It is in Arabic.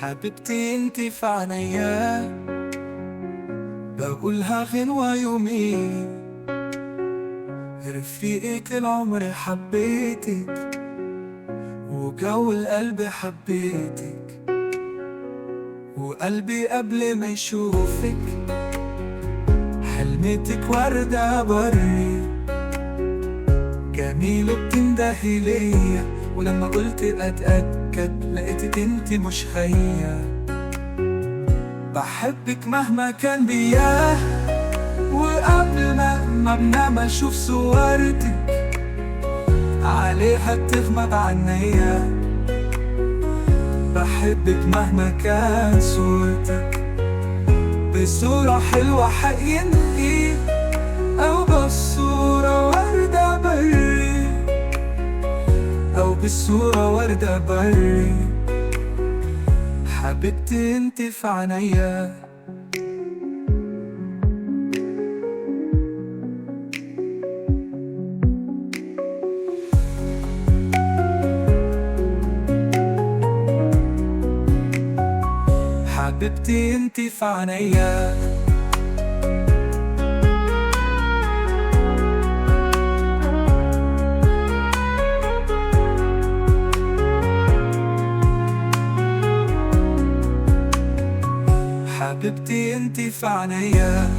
حبيبتي انتي في عينيا، بقولها غنوة يومي. رفيقة العمر حبيتك، وجو القلب حبيتك، وقلبي قبل ما يشوفك حلمتك وردة بري جميل وبتندهي ليا. ولما قلت اتأكد لقيتك انتي مش خيا. بحبك مهما كان بياه، وقبل ما بنام اشوف صورتك عليها بتغمض عنيا. بحبك مهما كان صورتك، بصورة حلوة حقيقي أو بالصورة وردة بري، أو بالصورة وردة بري. حبيبتي انتي في عينيا. حبيبتي انتي في عينيا. حبيبتي انتي في عينيا.